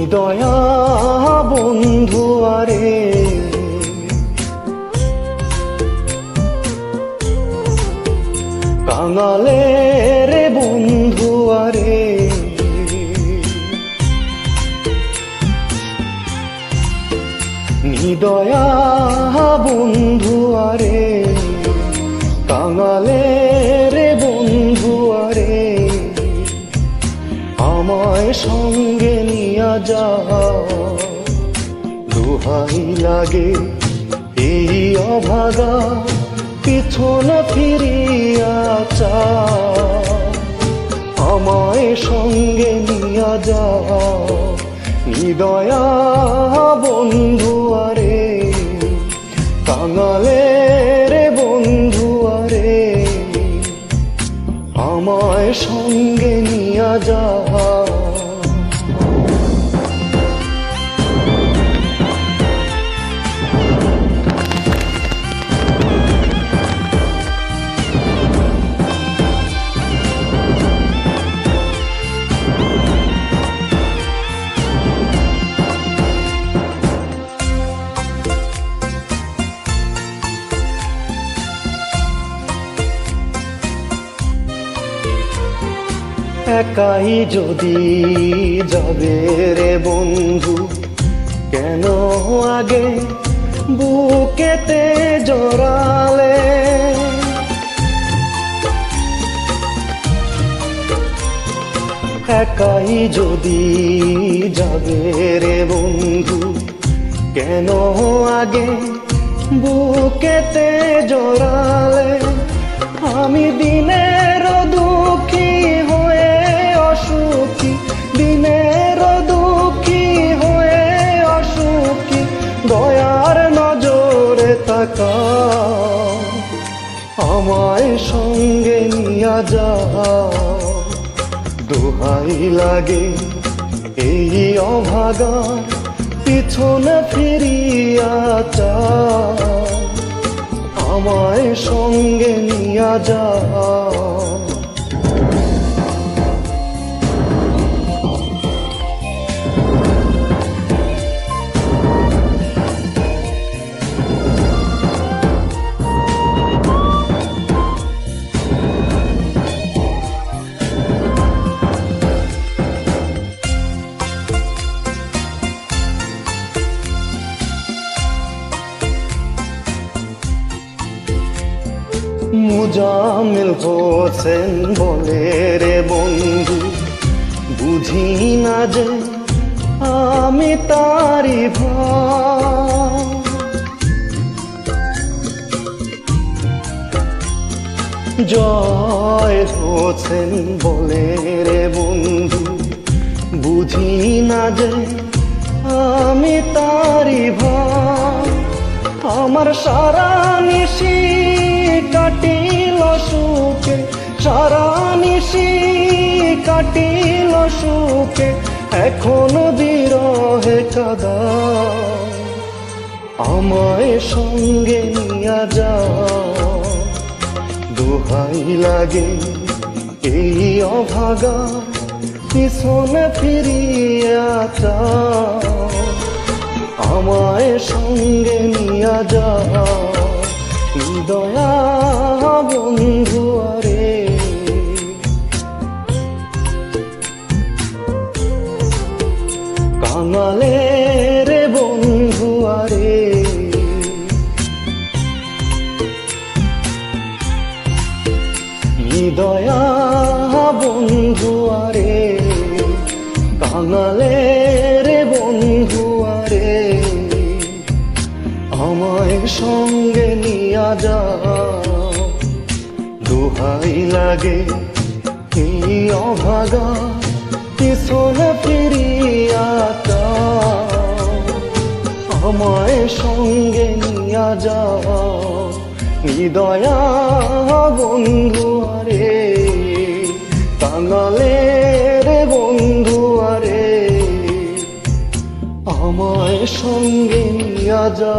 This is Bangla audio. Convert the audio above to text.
দয়া বন্ধু আরে কাঙালের বন্ধু আরে নিদয়া বন্ধু আরে কাঙালের বন্ধু আরে আমায় সঙ্গে নিয়া যা দোহাই লাগে এই অভাগা পিছন ফিরিয়া চা আমায় সঙ্গে নিয়া যা নিদয়া বন্ধু আরে কাঙালের বন্ধু আরে আমায় সঙ্গে নিয়া যা একাই যদি যাবে রে বন্ধু কেন আগে বুকেতে জড়ালে একাই যদি যাবে রে বন্ধু কেন আগে বুকেতে জড়ালে আমি দিনের দুঃখী হয়ে অসুখী দিনের দুঃখী হয়ে অসুখী দয়ার নজরে তাকা আমায় সঙ্গে নিয়া যা দোহাই লাগে এই অভাগার পিছনে ফিরিয়া চা আমায় সঙ্গে নিয়া যা মুজামিল হোসেন বলে রে বন্ধু বুঝি না যে আমি তারি ভাই জয় হোসেন বলে রে বন্ধু বুঝি না যে আমি তারি ভাই আমার সারা নিশি কাটিল সুখে সারা নিশি কাটিল সুখে এখনো বিরহে কাদা আমায় সঙ্গে নিয়া যা দোহাই লাগে এই অভাগা পিছনে ফিরিয়া চা আমায় সঙ্গে নিয়া যা দয়া বন্ধু আরে কাঙালের বন্ধু আরে দয়া বন্ধু আরে কাঙালের বন্ধু আরে আমায় সঙ্গে নিয়া যা দোহাই লাগে এই অভাগা পিছনে ফিরিয়া চা আমায় সঙ্গে নিয়া যা দয়া বন্ধু আরে কাঙালের বন্ধু আরে আমায় সঙ্গে নিয়া যা